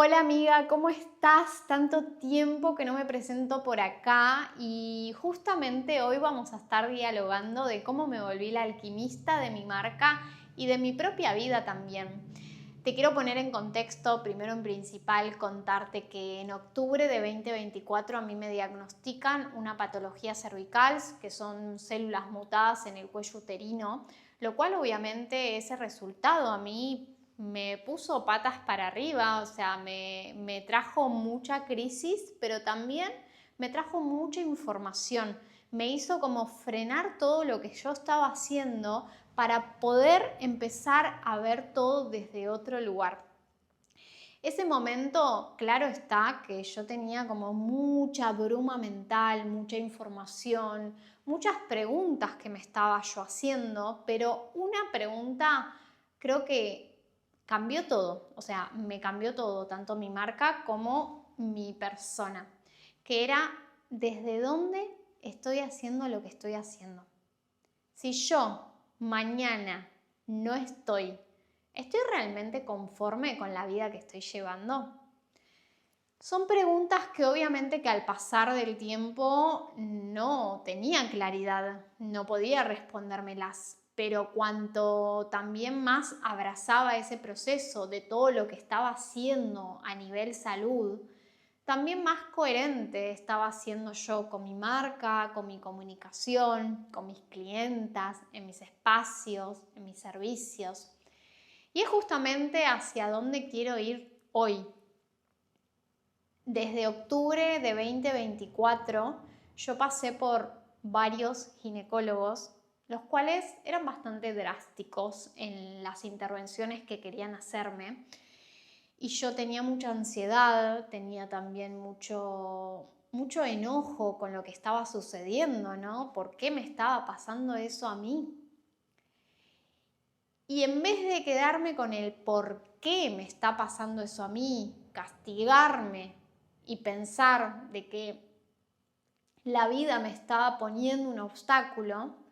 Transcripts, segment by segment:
Hola amiga, ¿cómo estás? Tanto tiempo que no me presento por acá y justamente hoy vamos a estar dialogando de cómo me volví la alquimista de mi marca y de mi propia vida también. Te quiero poner en contexto, primero en principal, contarte que en octubre de 2024 a mí me diagnostican una patología cervical, que son células mutadas en el cuello uterino, lo cual obviamente ese resultado a mí me puso patas para arriba, o sea, me trajo mucha crisis, pero también me trajo mucha información. Me hizo como frenar todo lo que yo estaba haciendo para poder empezar a ver todo desde otro lugar. Ese momento, claro está que yo tenía como mucha bruma mental, mucha información, muchas preguntas que me estaba yo haciendo, pero una pregunta creo que cambió todo, o sea, me cambió todo, tanto mi marca como mi persona, que era desde dónde estoy haciendo lo que estoy haciendo. Si yo mañana no ¿estoy realmente conforme con la vida que estoy llevando? Son preguntas que obviamente que al pasar del tiempo no tenía claridad, no podía respondérmelas, pero cuanto también más abrazaba ese proceso de todo lo que estaba haciendo a nivel salud, también más coherente estaba siendo yo con mi marca, con mi comunicación, con mis clientas, en mis espacios, en mis servicios. Y es justamente hacia dónde quiero ir hoy. Desde octubre de 2024 yo pasé por varios ginecólogos, los cuales eran bastante drásticos en las intervenciones que querían hacerme. Y yo tenía mucha ansiedad, tenía también mucho enojo con lo que estaba sucediendo, ¿no? ¿Por qué me estaba pasando eso a mí? Y en vez de quedarme con el por qué me está pasando eso a mí, castigarme y pensar de que la vida me estaba poniendo un obstáculo,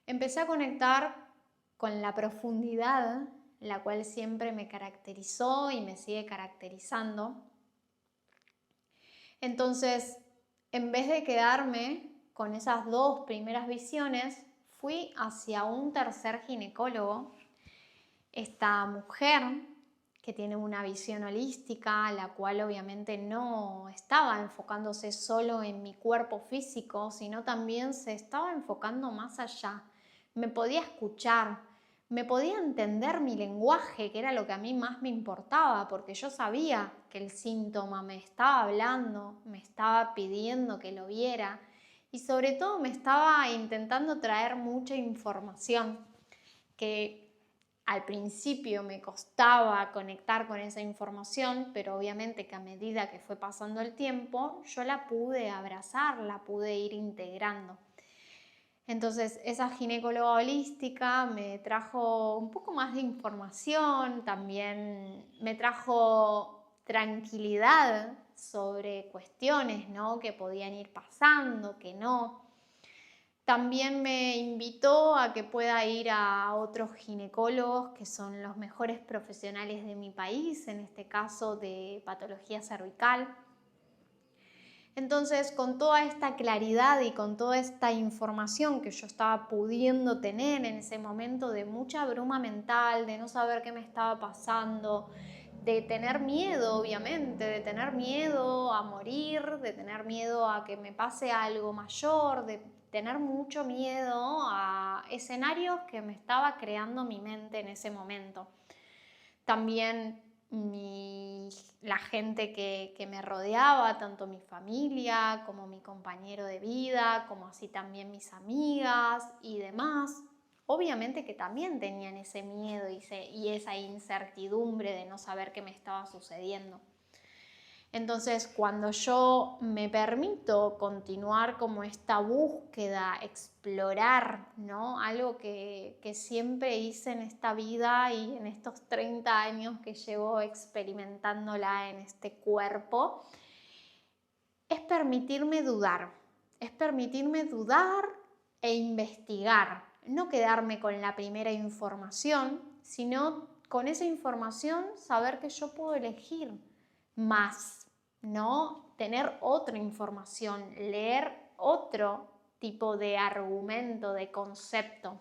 empecé a conectar con la profundidad, la cual siempre me caracterizó y me sigue caracterizando. Entonces, en vez de quedarme con esas dos primeras visiones, fui hacia un tercer ginecólogo, esta mujer que tiene una visión holística, la cual obviamente no estaba enfocándose solo en mi cuerpo físico, sino también se estaba enfocando más allá. Me podía escuchar, me podía entender mi lenguaje, que era lo que a mí más me importaba, porque yo sabía que el síntoma me estaba hablando, me estaba pidiendo que lo viera y sobre todo me estaba intentando traer mucha información que al principio me costaba conectar con esa información, pero obviamente que a medida que fue pasando el tiempo, yo la pude abrazar, la pude ir integrando. Entonces, esa ginecóloga holística me trajo un poco más de información, también me trajo tranquilidad sobre cuestiones, ¿no?, que podían ir pasando, que no. También me invitó a que pueda ir a otros ginecólogos que son los mejores profesionales de mi país, en este caso de patología cervical. Entonces, con toda esta claridad y con toda esta información que yo estaba pudiendo tener en ese momento de mucha bruma mental, de no saber qué me estaba pasando, de tener miedo, obviamente, de tener miedo a morir, de tener miedo a que me pase algo mayor, de tener mucho miedo a escenarios que me estaba creando mi mente en ese momento. También la gente que me rodeaba, tanto mi familia como mi compañero de vida, como así también mis amigas y demás, obviamente que también tenían ese miedo y esa incertidumbre de no saber qué me estaba sucediendo. Entonces, cuando yo me permito continuar como esta búsqueda, explorar, ¿no?, algo que siempre hice en esta vida y en estos 30 años que llevo experimentándola en este cuerpo, es permitirme dudar e investigar, no quedarme con la primera información, sino con esa información saber que yo puedo elegir. más, ¿no? Tener otra información, leer otro tipo de argumento, de concepto.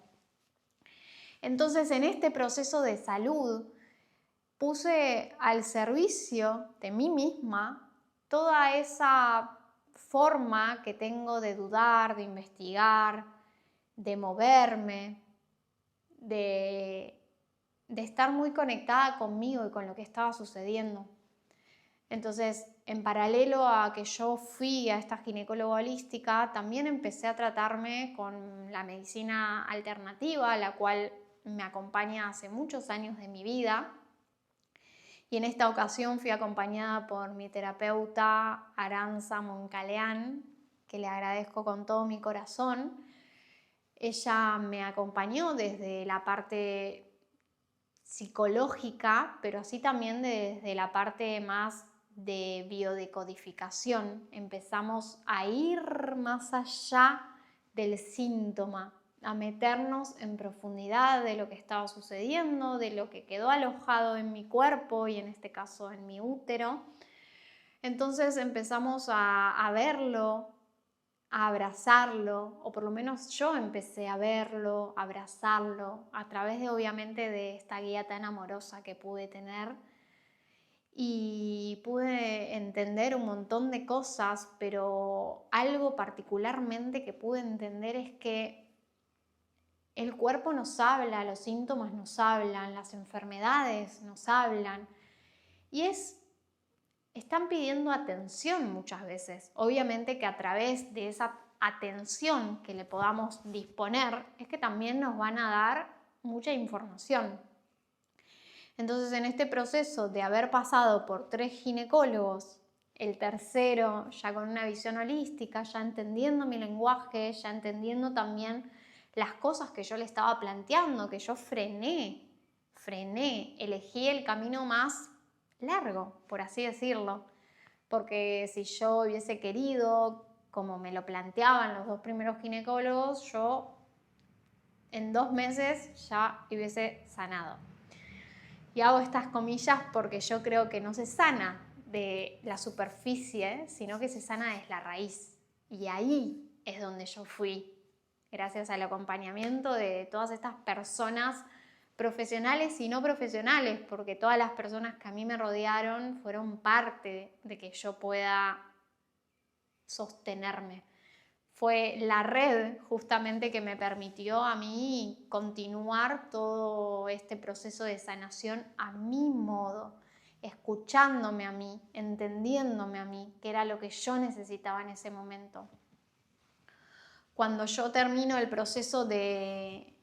Entonces, en este proceso de salud, puse al servicio de mí misma toda esa forma que tengo de dudar, de investigar, de moverme, de estar muy conectada conmigo y con lo que estaba sucediendo. Entonces, en paralelo a que yo fui a esta ginecóloga holística, también empecé a tratarme con la medicina alternativa, la cual me acompaña hace muchos años de mi vida. Y en esta ocasión fui acompañada por mi terapeuta Aranza Moncaleán, que le agradezco con todo mi corazón. Ella me acompañó desde la parte psicológica, pero así también desde la parte más de biodecodificación. Empezamos a ir más allá del síntoma, a meternos en profundidad de lo que estaba sucediendo, de lo que quedó alojado en mi cuerpo y en este caso en mi útero. Entonces empezamos a verlo, a abrazarlo, o por lo menos yo empecé a verlo, a abrazarlo, a través de obviamente de esta guía tan amorosa que pude tener. Y pude entender un montón de cosas, pero algo particularmente que pude entender es que el cuerpo nos habla, los síntomas nos hablan, las enfermedades nos hablan y están pidiendo atención muchas veces. Obviamente que a través de esa atención que le podamos disponer es que también nos van a dar mucha información. Entonces, en este proceso de haber pasado por 3 ginecólogos, el tercero ya con una visión holística, ya entendiendo mi lenguaje, ya entendiendo también las cosas que yo le estaba planteando, que yo frené, elegí el camino más largo, por así decirlo, porque si yo hubiese querido, como me lo planteaban los 2 primeros ginecólogos, yo en 2 meses ya hubiese sanado. Y hago estas comillas porque yo creo que no se sana de la superficie, sino que se sana desde la raíz. Y ahí es donde yo fui, gracias al acompañamiento de todas estas personas profesionales y no profesionales, porque todas las personas que a mí me rodearon fueron parte de que yo pueda sostenerme. Fue la red justamente que me permitió a mí continuar todo este proceso de sanación a mi modo, escuchándome a mí, entendiéndome a mí, que era lo que yo necesitaba en ese momento. Cuando yo termino el proceso de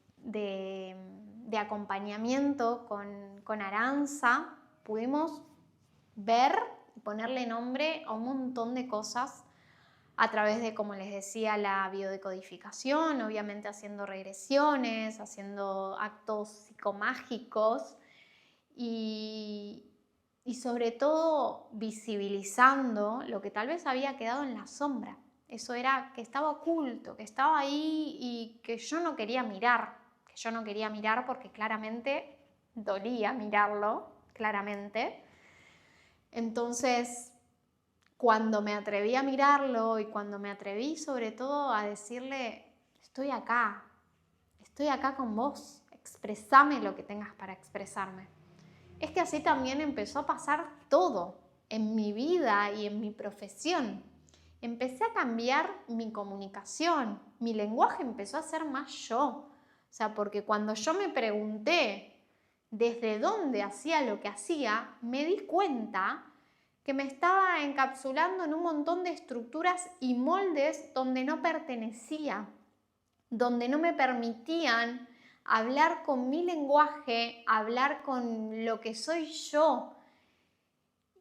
acompañamiento con Aranza, pudimos ver y ponerle nombre a un montón de cosas a través de, como les decía, la biodecodificación, obviamente haciendo regresiones, haciendo actos psicomágicos y sobre todo visibilizando lo que tal vez había quedado en la sombra. Eso era que estaba oculto, que estaba ahí y que yo no quería mirar, porque claramente dolía mirarlo, claramente. Entonces, cuando me atreví a mirarlo y cuando me atreví sobre todo a decirle, estoy acá con vos, expresame lo que tengas para expresarme. Es que así también empezó a pasar todo en mi vida y en mi profesión. Empecé a cambiar mi comunicación, mi lenguaje empezó a ser más yo. O sea, porque cuando yo me pregunté desde dónde hacía lo que hacía, me di cuenta que me estaba encapsulando en un montón de estructuras y moldes donde no pertenecía, donde no me permitían hablar con mi lenguaje, hablar con lo que soy yo.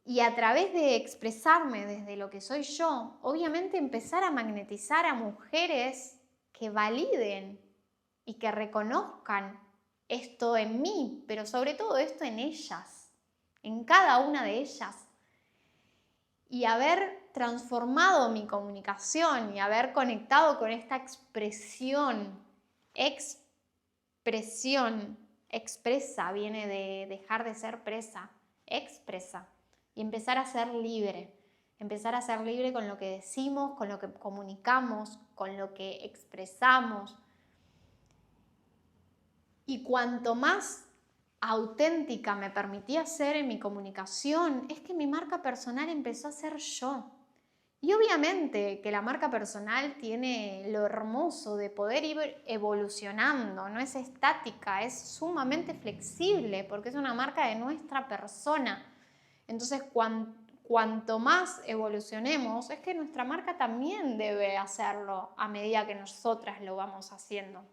Y a través de expresarme desde lo que soy yo, obviamente empezar a magnetizar a mujeres que validen y que reconozcan esto en mí, pero sobre todo esto en ellas, en cada una de ellas. Y haber transformado mi comunicación y haber conectado con esta expresión, expresa, viene de dejar de ser presa, expresa. y empezar a ser libre. Empezar a ser libre con lo que decimos, con lo que comunicamos, con lo que expresamos. Y cuanto más auténtica me permitía ser en mi comunicación, es que mi marca personal empezó a ser yo. Y obviamente que la marca personal tiene lo hermoso de poder ir evolucionando, no es estática, es sumamente flexible porque es una marca de nuestra persona. Entonces, cuanto más evolucionemos, es que nuestra marca también debe hacerlo a medida que nosotras lo vamos haciendo.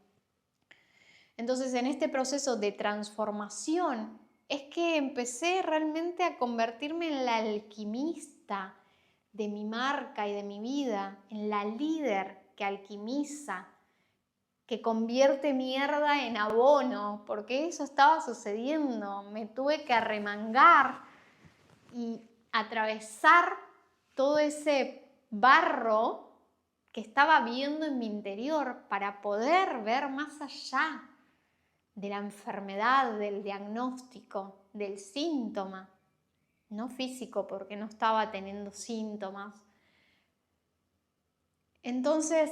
Entonces, en este proceso de transformación es que empecé realmente a convertirme en la alquimista de mi marca y de mi vida, en la líder que alquimiza, que convierte mierda en abono, porque eso estaba sucediendo. Me tuve que arremangar y atravesar todo ese barro que estaba viendo en mi interior para poder ver más allá de la enfermedad, del diagnóstico, del síntoma, no físico porque no estaba teniendo síntomas. Entonces,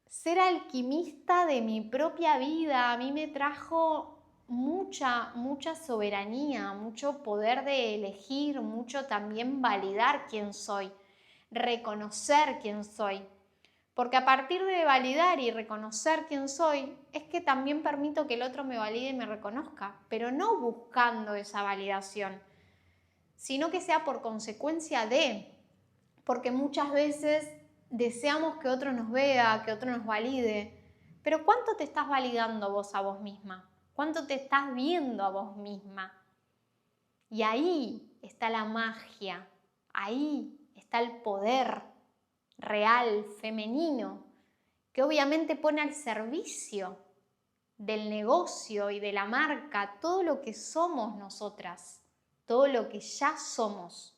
ser alquimista de mi propia vida a mí me trajo mucha soberanía, mucho poder de elegir, mucho también validar quién soy, reconocer quién soy. Porque a partir de validar y reconocer quién soy, es que también permito que el otro me valide y me reconozca, pero no buscando esa validación, sino que sea por consecuencia de, porque muchas veces deseamos que otro nos vea, que otro nos valide, pero ¿cuánto te estás validando vos a vos misma? ¿Cuánto te estás viendo a vos misma? Y ahí está la magia, ahí está el poder real, femenino, que obviamente pone al servicio del negocio y de la marca todo lo que somos nosotras, todo lo que ya somos.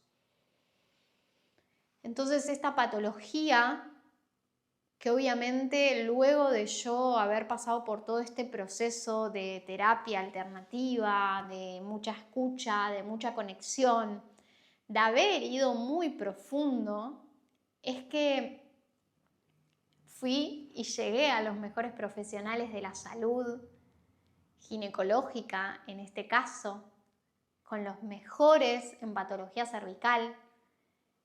Entonces esta patología, que obviamente luego de yo haber pasado por todo este proceso de terapia alternativa, de mucha escucha, de mucha conexión, de haber ido muy profundo, es que fui y llegué a los mejores profesionales de la salud ginecológica, en este caso, con los mejores en patología cervical,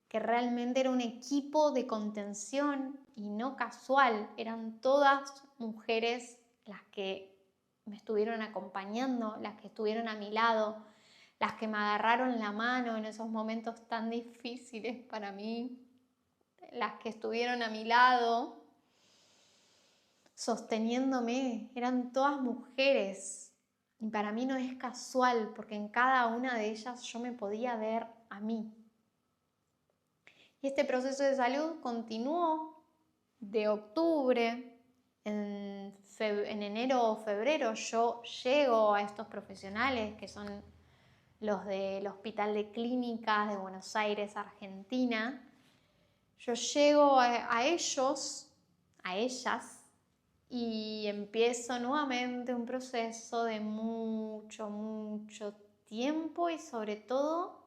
que realmente era un equipo de contención y no casual, eran todas mujeres las que me estuvieron acompañando, las que estuvieron a mi lado, las que me agarraron la mano en esos momentos tan difíciles para mí, las que estuvieron a mi lado sosteniéndome, eran todas mujeres. Y para mí no es casual, porque en cada una de ellas yo me podía ver a mí. Y este proceso de salud continuó de octubre. En enero o febrero yo llego a estos profesionales que son los del Hospital de Clínicas de Buenos Aires, Argentina. Yo llego a ellos, a ellas, y empiezo nuevamente un proceso de mucho tiempo y sobre todo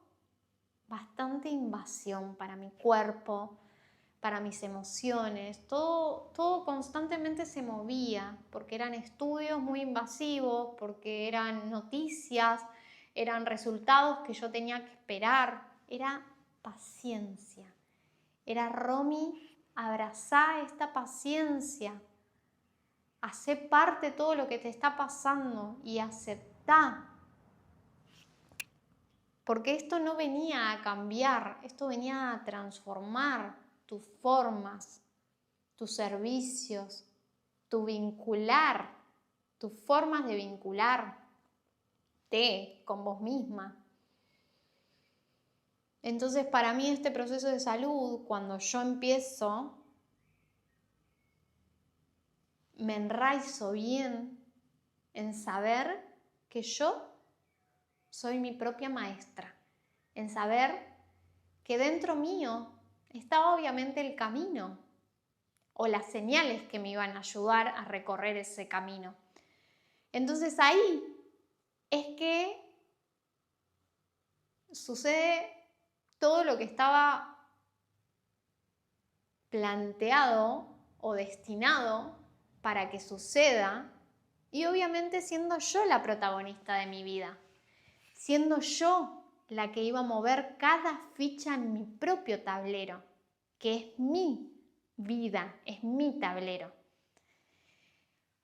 bastante invasión para mi cuerpo, para mis emociones. Todo constantemente se movía porque eran estudios muy invasivos, porque eran noticias, eran resultados que yo tenía que esperar. Era paciencia. Era Romy, abrazá esta paciencia. Hacé parte de todo lo que te está pasando y aceptá. Porque esto no venía a cambiar, esto venía a transformar tus formas, tus servicios, tu vincular, tus formas de vincularte con vos misma. Entonces, para mí este proceso de salud, cuando yo empiezo, me enraizo bien en saber que yo soy mi propia maestra, en saber que dentro mío estaba obviamente el camino o las señales que me iban a ayudar a recorrer ese camino. Entonces ahí es que sucede todo lo que estaba planteado o destinado para que suceda, y obviamente siendo yo la protagonista de mi vida, siendo yo la que iba a mover cada ficha en mi propio tablero, que es mi vida, es mi tablero.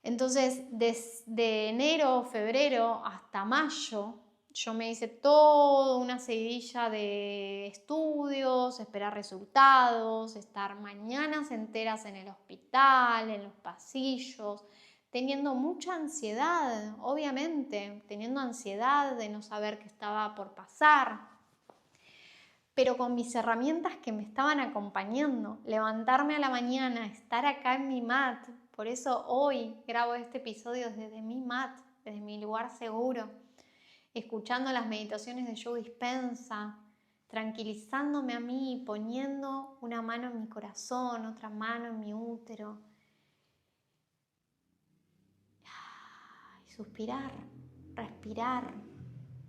Entonces, desde enero, febrero hasta mayo, yo me hice toda una seguidilla de estudios, esperar resultados, estar mañanas enteras en el hospital, en los pasillos, teniendo mucha ansiedad, obviamente, teniendo ansiedad de no saber qué estaba por pasar, pero con mis herramientas que me estaban acompañando, levantarme a la mañana, estar acá en mi mat. Por eso hoy grabo este episodio desde mi mat, desde mi lugar seguro, escuchando las meditaciones de Joe Dispenza, tranquilizándome a mí, poniendo una mano en mi corazón, otra mano en mi útero. Y suspirar, respirar,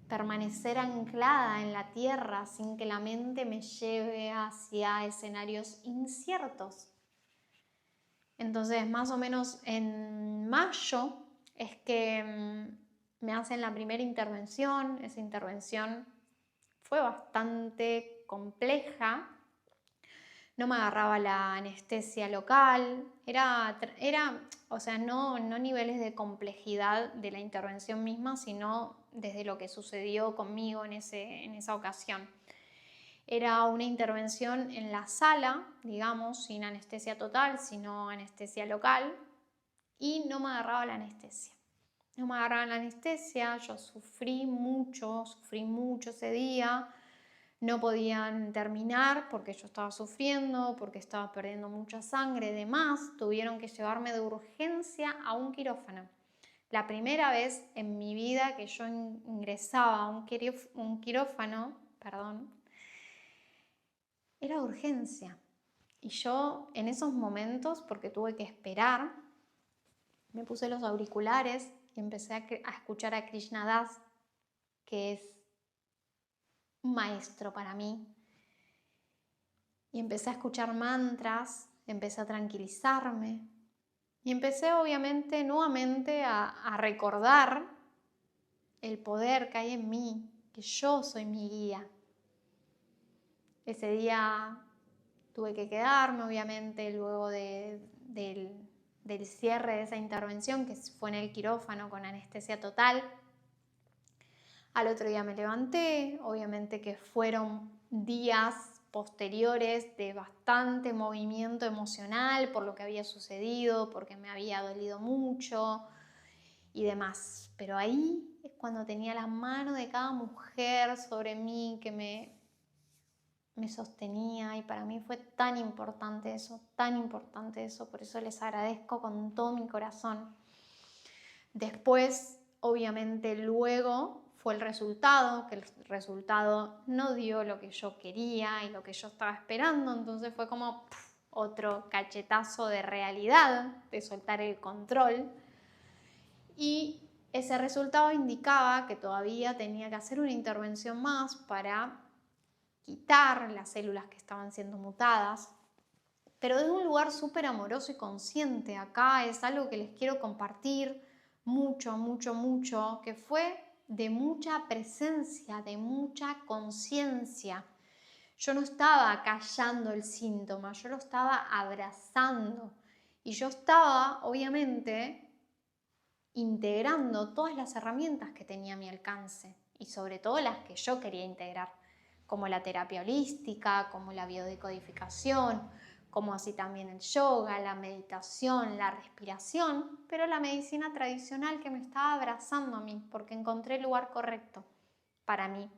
permanecer anclada en la tierra sin que la mente me lleve hacia escenarios inciertos. Entonces, más o menos en mayo es que me hacen la primera intervención. Esa intervención fue bastante compleja. No me agarraba la anestesia local. O sea, no niveles de complejidad de la intervención misma, sino desde lo que sucedió conmigo en esa ocasión. Era una intervención en la sala, digamos, sin anestesia total, sino anestesia local, y no me agarraba la anestesia. No me agarraba la anestesia, yo sufrí mucho ese día. No podían terminar porque yo estaba sufriendo, porque estaba perdiendo mucha sangre. Además, tuvieron que llevarme de urgencia a un quirófano. La primera vez en mi vida que yo ingresaba a un quirófano, era de urgencia. Y yo en esos momentos, porque tuve que esperar, me puse los auriculares y empecé a escuchar a Krishna Das, que es un maestro para mí. Y empecé a escuchar mantras, empecé a tranquilizarme y empecé obviamente nuevamente a recordar el poder que hay en mí, que yo soy mi guía. Ese día tuve que quedarme obviamente luego del cierre de esa intervención, que fue en el quirófano con anestesia total. Al otro día me levanté, obviamente que fueron días posteriores de bastante movimiento emocional por lo que había sucedido, porque me había dolido mucho y demás. Pero ahí es cuando tenía la mano de cada mujer sobre mí que me sostenía, y para mí fue tan importante eso, por eso les agradezco con todo mi corazón. Después, obviamente, luego fue el resultado, que el resultado no dio lo que yo quería y lo que yo estaba esperando, entonces fue como otro cachetazo de realidad, de soltar el control, y ese resultado indicaba que todavía tenía que hacer una intervención más para quitar las células que estaban siendo mutadas, pero desde un lugar súper amoroso y consciente. Acá es algo que les quiero compartir mucho, que fue de mucha presencia, de mucha conciencia. Yo no estaba callando el síntoma, yo lo estaba abrazando, y yo estaba, obviamente, integrando todas las herramientas que tenía a mi alcance, y sobre todo las que yo quería integrar, como la terapia holística, como la biodecodificación, como así también el yoga, la meditación, la respiración, pero la medicina tradicional que me estaba abrazando a mí, porque encontré el lugar correcto para mí.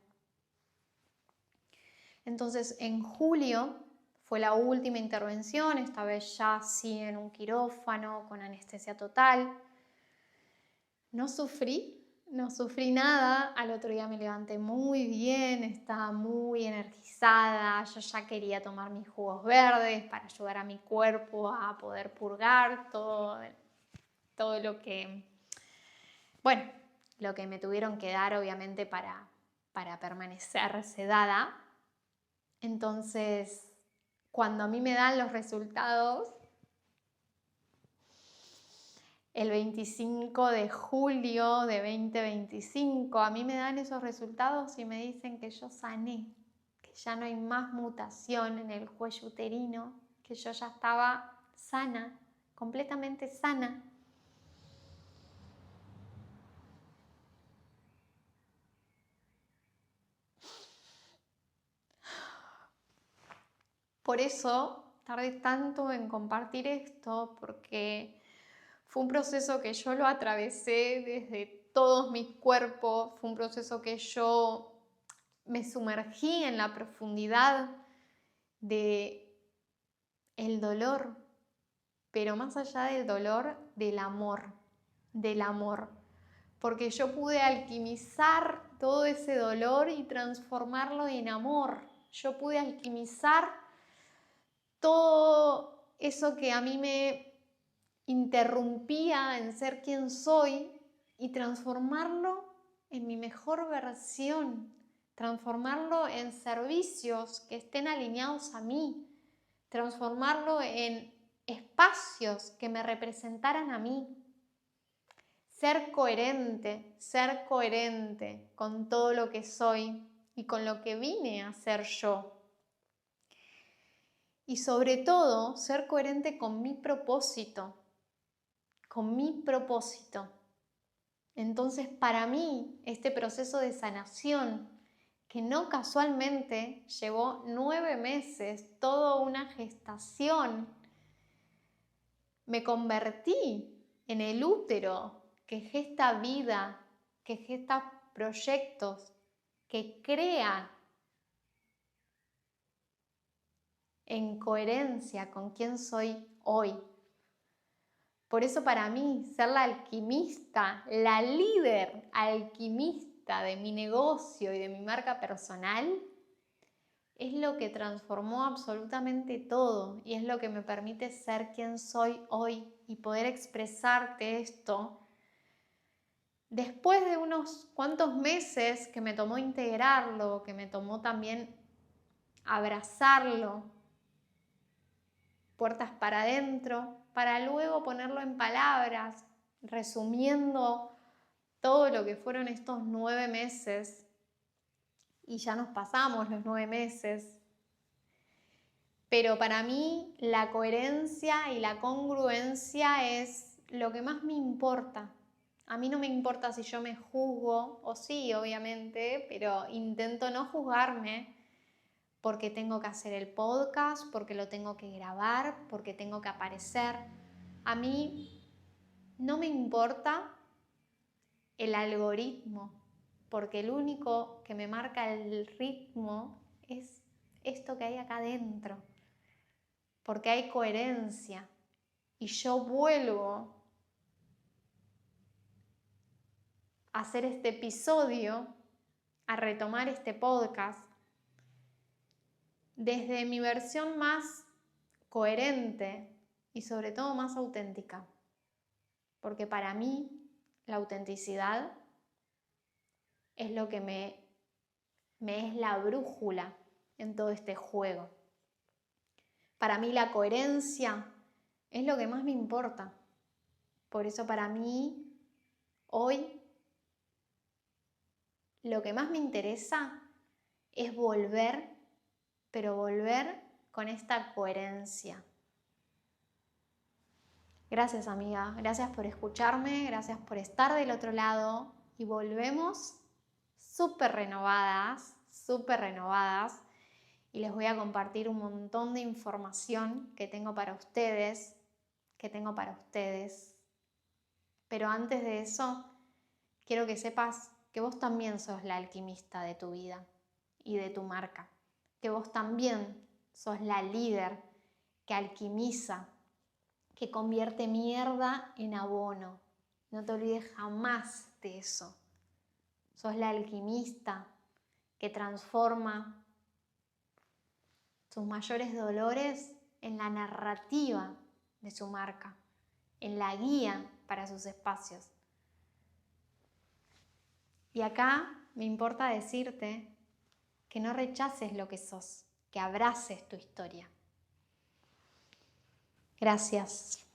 Entonces, en julio fue la última intervención, esta vez ya sí en un quirófano con anestesia total. No sufrí nada. Al otro día me levanté muy bien, estaba muy energizada, yo ya quería tomar mis jugos verdes para ayudar a mi cuerpo a poder purgar todo lo que me tuvieron que dar, obviamente, para para permanecer sedada. Entonces, cuando a mí me dan los resultados, el 25 de julio de 2025, a mí me dan esos resultados y me dicen que yo sané, que ya no hay más mutación en el cuello uterino, que yo ya estaba sana, completamente sana. Por eso tardé tanto en compartir esto, porque fue un proceso que yo lo atravesé desde todos mis cuerpos, fue un proceso que yo me sumergí en la profundidad de el dolor, pero más allá del dolor, del amor, porque yo pude alquimizar todo ese dolor y transformarlo en amor. Yo pude alquimizar todo eso que a mí me interrumpía en ser quien soy y transformarlo en mi mejor versión, transformarlo en servicios que estén alineados a mí, transformarlo en espacios que me representaran a mí. Ser coherente con todo lo que soy y con lo que vine a ser yo. Y sobre todo, ser coherente con mi propósito. Entonces, para mí, este proceso de sanación, que no casualmente llevó 9 meses, toda una gestación, me convertí en el útero que gesta vida, que gesta proyectos, que crea en coherencia con quién soy hoy. Por eso para mí, ser la alquimista, la líder alquimista de mi negocio y de mi marca personal, es lo que transformó absolutamente todo y es lo que me permite ser quien soy hoy y poder expresarte esto después de unos cuantos meses que me tomó integrarlo, que me tomó también abrazarlo, puertas para adentro, para luego ponerlo en palabras, resumiendo todo lo que fueron estos 9 meses, y ya nos pasamos los 9 meses. Pero para mí la coherencia y la congruencia es lo que más me importa. A mí no me importa si yo me juzgo, o sí, obviamente, pero intento no juzgarme porque tengo que hacer el podcast, porque lo tengo que grabar, porque tengo que aparecer. A mí no me importa el algoritmo, porque el único que me marca el ritmo es esto que hay acá adentro, porque hay coherencia y yo vuelvo a hacer este episodio, a retomar este podcast desde mi versión más coherente y sobre todo más auténtica, porque para mí la autenticidad es lo que me es la brújula en todo este juego. Para mí la coherencia es lo que más me importa. Por eso para mí hoy lo que más me interesa es volver, pero volver con esta coherencia. Gracias, amiga, gracias por escucharme, gracias por estar del otro lado y volvemos súper renovadas y les voy a compartir un montón de información que tengo para ustedes. Pero antes de eso, quiero que sepas que vos también sos la alquimista de tu vida y de tu marca, que vos también sos la líder que alquimiza, que convierte mierda en abono. No te olvides jamás de eso. Sos la alquimista que transforma sus mayores dolores en la narrativa de su marca, en la guía para sus espacios. Y acá me importa decirte que no rechaces lo que sos, que abraces tu historia. Gracias.